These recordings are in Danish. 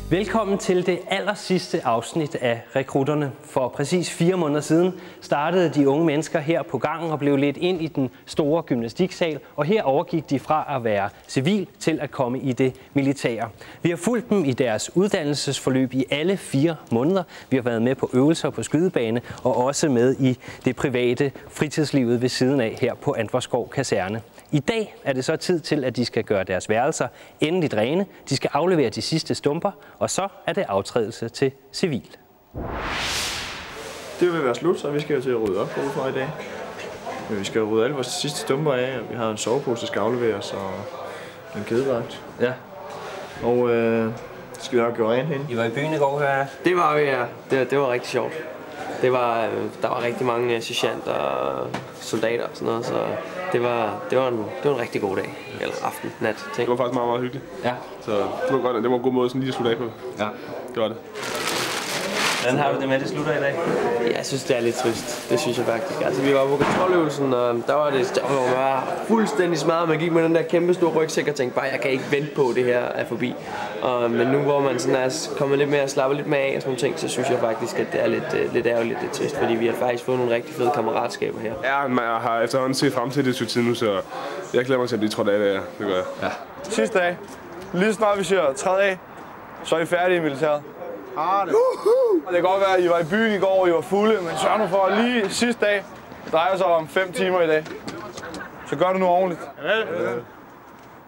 Velkommen til det allersidste afsnit af Rekrutterne. For præcis 4 måneder siden startede de unge mennesker her på gangen og blev ledt ind i den store gymnastiksal, og her overgik de fra at være civil til at komme i det militære. Vi har fulgt dem i deres uddannelsesforløb i alle 4 måneder. Vi har været med på øvelser på skydebane og også med i det private fritidslivet ved siden af her på Antvorskov Kaserne. I dag er det så tid til, at de skal gøre deres værelser endeligt rene. De skal aflevere de sidste stumper, og så er det aftrædelse til civil. Det vil være slut, så vi skal jo til at rydde op fra i dag. Men vi skal rydde alle vores sidste stumper af, og vi har en sovepose, der skal afleveres, og en kædedragt. Ja. Og skal vi nok gøre rent hen. I var i byen i går, hører jeg. Det var vi, ja. Det var rigtig sjovt. Der var rigtig mange sergeanter og soldater og sådan noget, så det var en rigtig god dag. Eller aften, nat, ting. Det var faktisk meget, meget hyggeligt. Ja. Så det var godt, det var en god måde sådan lige at slutte af på. Ja. Det var det. Hvordan har du det med, at det slutter i dag? Jeg synes, det er lidt trist. Det synes jeg faktisk. Altså, vi var på kontroløvelsen, og der var fuldstændig smadret. Man gik med den der kæmpe store rygsæk og tænkte bare, jeg kan ikke vente på, det her er forbi. Men nu, hvor man sådan er kommet lidt mere og slapper lidt med af og sådan nogle ting, så synes jeg faktisk, at det er lidt ærgerligt, lidt trist. Fordi vi har faktisk fået nogle rigtig fede kammeratskaber her. Ja, man har efterhånden set frem til det stykke tid nu, så jeg glæder mig til at blive trådt af det her. Det gør jeg. Ja. Sidste dag. Lige snart vi siger træde af, så er I færdige i militæret. Det kan godt være, at I var i byen i går, og I var fulde, men sørg nu for lige sidste dag. Det drejer sig om 5 timer i dag. Så gør det nu ordentligt. Ja.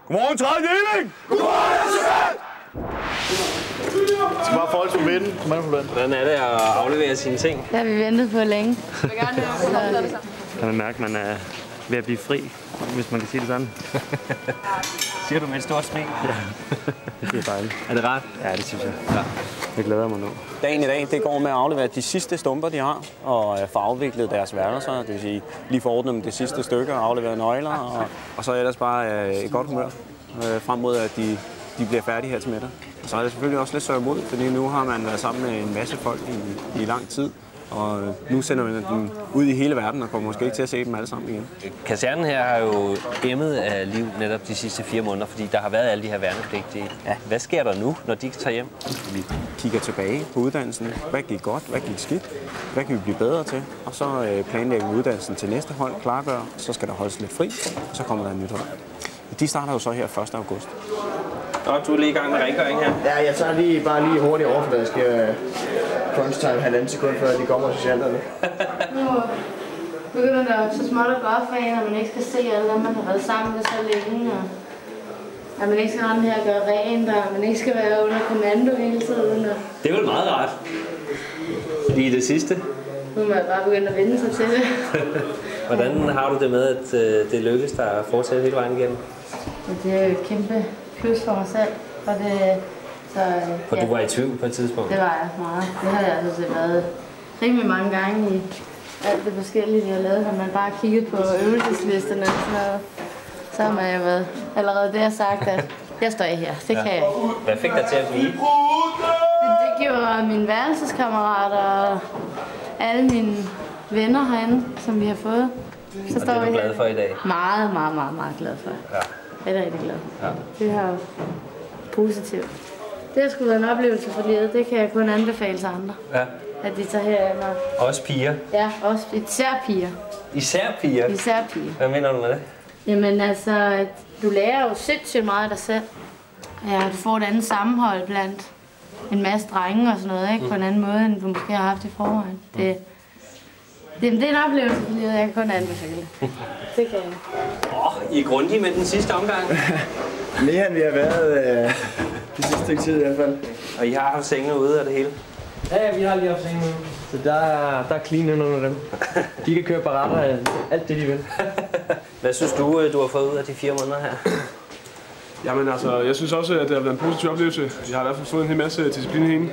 Godmorgen, 3. deling! Godmorgen, sergeant! Så bare folk som vinden. Hvordan er det at aflevere sine ting? Det har vi ventet på længe. Kan man mærke, at man er ved at blive fri, hvis man kan sige det sådan. Siger du med et stort smil? Ja, det er dejligt. Er det rart? Ja, det synes jeg. Ja. Det glæder mig nu. Dagen i dag, det går med at aflevere de sidste stumper, de har, og få afviklet deres værelser. Det vil sige, lige forordne dem det sidste stykke og aflevere nøgler, og så ellers bare et godt humør frem mod, at de bliver færdige her til middag. Og så er det selvfølgelig også lidt sørg imod, fordi nu har man været sammen med en masse folk i lang tid. Og nu sender man dem ud i hele verden og kommer måske ikke til at se dem alle sammen igen. Kasernen her har jo emmet af liv netop de sidste 4 måneder, fordi der har været alle de her værnepligtige. Ja. Hvad sker der nu, når de tager hjem? Vi kigger tilbage på uddannelsen. Hvad gik godt? Hvad gik skidt? Hvad kan vi blive bedre til? Og så planlægger vi uddannelsen til næste hold, klargør. Så skal der holdes lidt fri, og så kommer der et nyt hold. De starter jo så her 1. august. Nå, du er lige i gang med rengøring her. Ja, jeg tager bare lige hurtigt over, for der skal crunch time 1,5 sekund, før de kommer til sergeanterne. Nu begynder der så småt at gå op for en, at man ikke skal se alle dem, man har været sammen med så længe. Og at man ikke skal rende her og gøre rent, og at man ikke skal være under kommando hele tiden. Og Det er vel meget rart. Lige det sidste. nu må jeg bare begynde at vende sig til det. Hvordan har du det med, at det lykkes dig at fortsætte hele vejen igennem? Det er jo et kæmpe plus for mig selv. For du var i tvivl på et tidspunkt? Det var jeg meget. Det har jeg altså været rimelig mange gange i alt det forskellige, jeg har lavet. Når man bare kigget på øvelseslisterne, så har man jo været allerede der sagt, at jeg står her. Det kan jeg ikke. Hvad fik dig til at blive? Det gjorde mine værelseskammerater og alle mine venner herinde, som vi har fået. Så Og det er du glad for i dag? Meget, meget, meget, meget glad for. Ja. Jeg er rigtig glad. Ja. Det har positivt. Det har sgu været en oplevelse for livet. Det kan jeg kun anbefale til andre. Ja. At de tager herhjemme. Også piger? Ja, også især piger. Især piger? Især piger. Hvad mener du med det? Jamen altså, du lærer jo sindssygt meget af dig selv. Ja, du får et andet sammenhold blandt en masse drenge og sådan noget, ikke? På en anden måde, end du måske har haft i forvejen. Det er en oplevelse for livet, jeg kan kun anbefale. Det kan jeg. I er grundige med den sidste omgang. Mere end vi har været det sidste stykke tid i hvert fald. Og I har haft sengene ude af det hele? Ja, vi har lige haft sengen nu. Så der er clean under dem. De kan køre baratter alt det, de vil. Hvad synes du har fået ud af de 4 måneder her? Jamen altså, jeg synes også, at det har været en positiv oplevelse. Jeg har i hvert fald fået en hel masse disciplin herinde.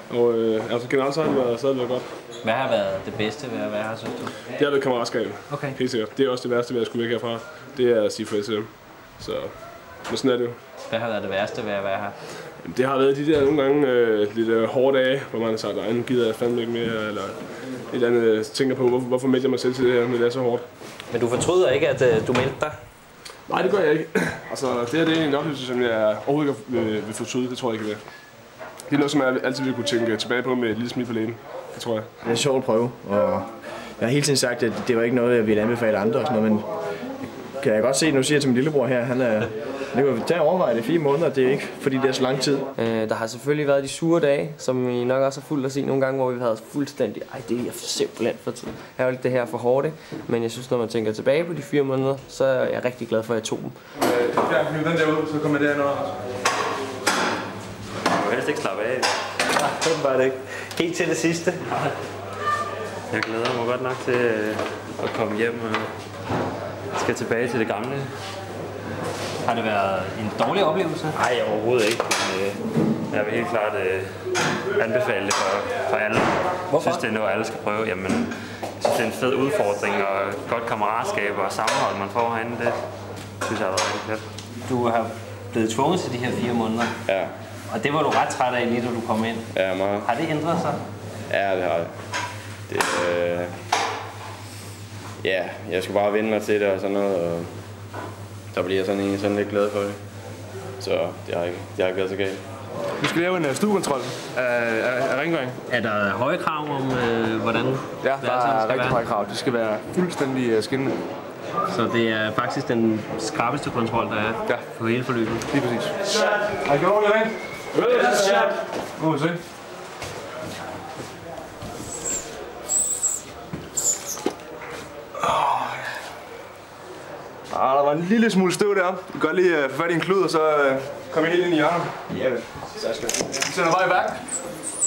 Og altså generelt så har det været godt. Hvad har været det bedste ved at være her, synes du? Det har været kammeratskab. Okay. Helt sikkert. Det er også det værste ved at skulle væk herfra. Det er at sige farvel til dem. Så men sådan er det jo. Hvad har været det værste ved at være her? Jamen, det har været de der nogle gange lidt hårde dage, hvor man har sagt, nej, nu gider jeg fandme ikke mere, eller et eller andet tænker på, hvorfor meldte jeg mig selv til det her, når det er så hårdt. Men du fortryder ikke, at du meldte dig? Nej, det gør jeg ikke. Altså, det her det er en oplevelse, som jeg overhovedet ikke vil fortryde. Det tror jeg ikke, jeg vil. Det er noget, som jeg altid vil kunne tænke tilbage på med et lille smil på læben. Det tror jeg. Det er sjovt at prøve, og jeg har hele tiden sagt, at det var ikke noget, jeg ville anbefale andre og sådan noget, men kan jeg godt se, nu siger jeg til min lillebror her, det kan tage overveje det 4 måneder, det er ikke, fordi det er så lang tid. Der har selvfølgelig været de sure dage, som I nok også har fulgt at se nogle gange, hvor vi har været fuldstændig, det er simpelthen for tid. Her er det her for hårdt, men jeg synes, når man tænker tilbage på de 4 måneder, så er jeg rigtig glad for, at jeg tog dem. Ja, den der ud, så kommer jeg derind under. Du må helst ikke slappe af. Nej, det var det ikke. Helt til det sidste. Jeg glæder mig godt nok til at komme hjem og skal tilbage til det gamle. Har det været en dårlig oplevelse? Nej, overhovedet ikke. Men jeg vil helt klart anbefale det for alle. Hvorfor? Jeg synes, det er noget, alle skal prøve. Jamen, jeg synes, det er en fed udfordring og godt kammeratskab og sammenhold, man får herinde. Det synes jeg har været rigtig fedt. Du har blevet tvunget til de her 4 måneder. Ja. Og det var du ret træt af lige, da du kom ind. Ja, meget. Har det ændret sig? Ja, det har det. Ja, jeg skulle bare vende mig til det og sådan noget, og så bliver jeg sådan lidt glad for det. Så det har ikke været så galt. Vi skal lave en stuekontrol af rengøring. Er der høje krav om, hvordan Ja, der er rigtig høje krav. Det skal være fuldstændig skinnende. Så det er faktisk den skarpeste kontrol, der er på hele forløbet? Lige præcis. Har I gjort ordentligt rent? Ja. Nu må vi se. Der var en lille smule støv der. Vi kan godt lige få fat i en klud, og så komme helt ind i hjørnet. Ja, vel. Vi sender bare i værk.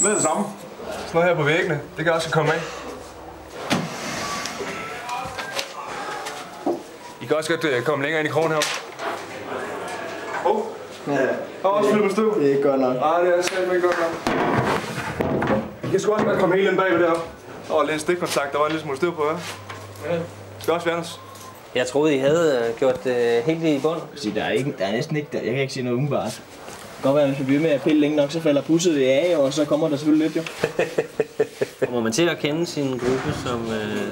Med det samme. Sådan noget her på væggene. Det kan også komme af. I kan også godt komme længere ind i krogen her. Ja. Der er også fyldt med støv. Det er ikke godt nok. Nej, det er simpelthen ikke godt nok. I kan sgu også godt komme helt ind bagved deroppe. Der var lidt stikkontakt, der var en lille smule støv på, ja. Det skal også fjernes. Jeg troede, I havde gjort det helt i bund. Der er næsten ikke, jeg kan ikke sige noget umiddelbart. Det kan godt være, at hvis vi bliver med at pille længe nok, så falder pusset af, og så kommer der selvfølgelig lidt, jo. Må man til at kende sin gruppe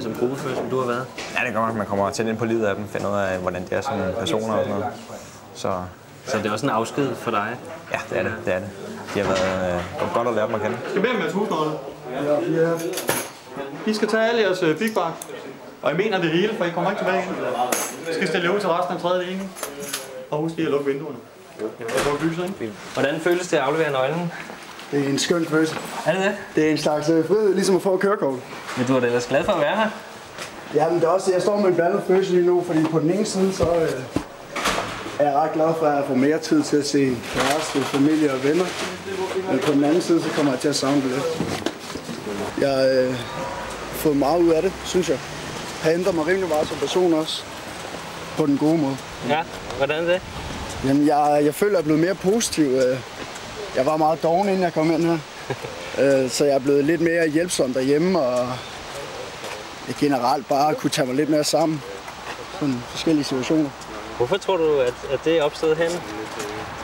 som gruppefører, som du har været? Ja, det gør man. Man kommer tæt ind på livet af dem, finder ud af, hvordan de er som personer og sådan noget. Så det er også en afsked for dig? Ja, det er det. De har været godt at lære dem at kende. Skal vi med jeres husnøgler? Ja. I skal tage alle jeres big bag. Og jeg mener det hele, for I kommer ikke tilbage. I skal stille ud til resten af 3. del. Og husk lige at lukke vinduerne. Hvordan føles det at aflevere nøglen? Det er en skøn følelse. Er det det? Det er en slags frihed, ligesom at få kørekort. Men du er da ellers glad for at være her? Ja, men det er også, jeg står med en blandet følelse lige nu, fordi på den ene side, så er jeg ret glad for at få mere tid til at se kæreste, familie og venner. Men på den anden side, så kommer jeg til at savne det lidt. Jeg har fået meget ud af det, synes jeg. Jeg har ændret mig rimelig meget som person også. På den gode måde. Ja, hvordan det? Jamen, jeg føler, at jeg er blevet mere positiv. Jeg var meget doven, inden jeg kom ind her. Så jeg er blevet lidt mere hjælpsom derhjemme, og jeg generelt bare kunne tage mig lidt mere sammen. Sådan forskellige situationer. Hvorfor tror du, at det er opstået henne?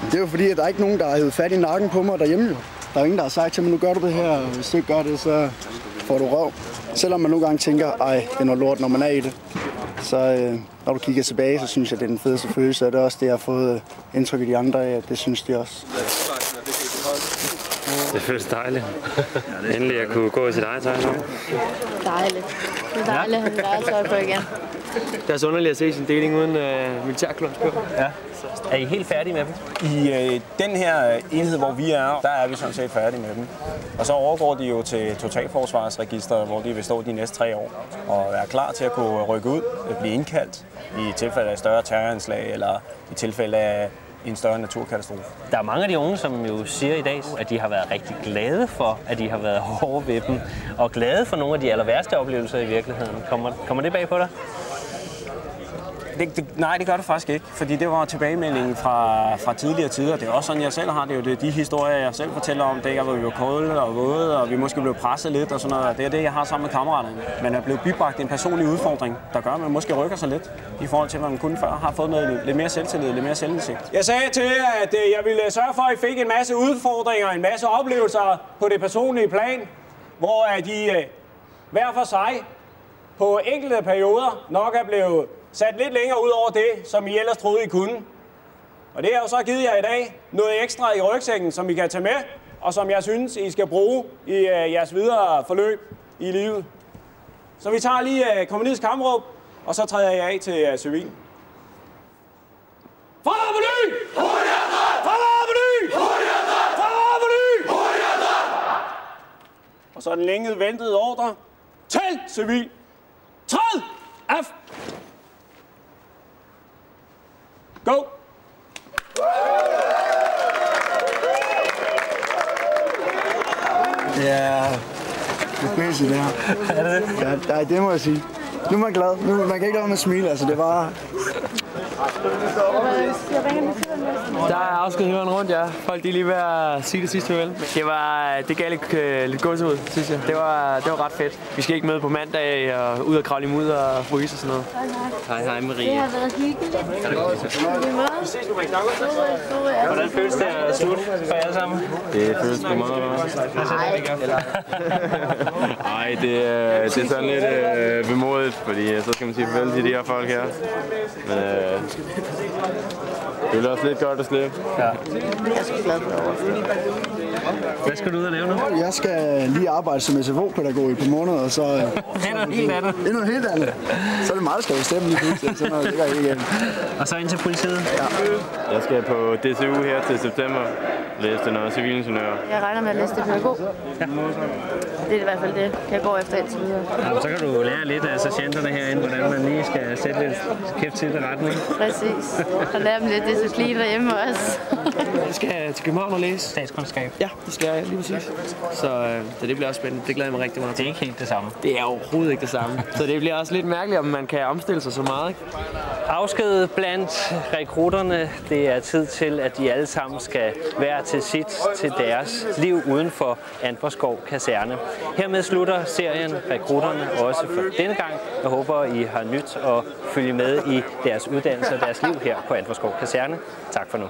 Det er jo fordi, at der er ikke nogen, der har hævet fat i nakken på mig derhjemme. Jo. Der er ingen, der har sagt til mig, nu gør du det her, og hvis du ikke gør det, så får du røv. Selvom man nogle gange tænker, ej, det er noget lort, når man er i det. Så når du kigger tilbage, så synes jeg, det er den fedeste følelse, og det er også det, jeg har fået indtryk i de andre af, at det synes de også. Det føles dejligt. Endelig at kunne gå i sit eget tøj. Dejligt. Det er dejligt at have mit eget tøj på igen. Det er så underligt at se sin deling uden militærklons på. Ja. Er I helt færdige med dem? I den her enhed, hvor vi er, der er vi sådan set færdige med dem. Og så overgår de jo til totalforsvarsregisteret, hvor de vil stå de næste 3 år. Og er klar til at kunne rykke ud, blive indkaldt i tilfælde af større terroranslag eller i tilfælde af en større naturkatastrofe. Der er mange af de unge, som jo siger i dag, at de har været rigtig glade for, at de har været hårde ved dem, og glade for nogle af de aller værste oplevelser i virkeligheden. Kommer det bag på dig? Nej, det gør det faktisk ikke, fordi det var tilbagemeldingen fra tidligere tider. Det er også sådan, jeg selv har det jo. Det er de historier, jeg selv fortæller om, det hvor vi var kolde og våde, og vi måske blev presset lidt og sådan noget. Det er det, jeg har sammen med kammeraterne. Man er blevet bibragt en personlig udfordring, der gør, at man måske rykker sig lidt i forhold til, hvad man kunne før. Har fået noget lidt mere selvtillid, lidt mere selvindsigt. Jeg sagde til jer, at jeg ville sørge for, at I fik en masse udfordringer, en masse oplevelser på det personlige plan, hvor de hver for sig på enkelte perioder nok er blevet sat lidt længere ud over det, som I ellers troede, I kunne. Og det har jo så givet jer i dag noget ekstra i rygsækken, som I kan tage med og som jeg synes, I skal bruge i jeres videre forløb i livet. Så vi tager lige kompagniets kampråb, og så træder jeg af til civil. Forlad på ny! Forlad på ny! Forlad på ny! Og så den længe ventede ordre til civil. Træd! Af! Go! Ja, det er spændende det her. Er det det? Ja, det må jeg sige. Nu er man glad. Man kan ikke lade med at smile, altså det var... Der er afsked hele vejen rundt, ja. Folk de er lige ved at sige det sidste vel. Det gav lidt gåsehud, synes jeg. Det var ret fedt. Vi skal ikke møde på mandag og ud og kravle i mudder og fryse og sådan noget. Hej Marie. Det har været hyggeligt. Vi ses på McDonald's. Hvordan føles det at slutte for jer alle sammen? Det føles på meget godt. Nej, det er sådan lidt vemodigt, fordi så skal man sige farvel til de her folk her. Men det er også lidt godt at slippe. Ja. Jeg er så glad for det. Hvad skal du ud og lave nu? Jeg skal lige arbejde som SFO-pædagog i et par måneder, og så... Det er noget helt andet. Det er noget helt andet. Så er det meget, der skal bestemme lige pludselig, så noget ligger ikke igen. Og så ind til politiet? Ja. Jeg skal på DCU her til september. Læse noget civilingeniør. Jeg regner med at læse det pædagog. Ja. Det er i hvert fald det, jeg går efter indtil videre. Ja, så kan du lære lidt af sergeanterne herinde, hvordan man lige skal sætte lidt kæft til det retning. Præcis. Og lære dem lidt disciplin derhjemme også. Jeg skal til København og læse statskundskab. Ja, det skal jeg lige præcis. Så det bliver også spændende. Det glæder jeg mig rigtig meget til. Det er ikke helt det samme. Det er overhovedet ikke det samme. Så det bliver også lidt mærkeligt, om man kan omstille sig så meget. Ikke? Afsked blandt rekrutterne. Det er tid til, at de alle sammen skal være til sit til deres liv uden for Antvorskov Kaserne. Hermed slutter serien Rekrutterne også for denne gang. Jeg håber, I har nyt at følge med i deres uddannelse og deres liv her på Antvorskov Kaserne. Tak for nu.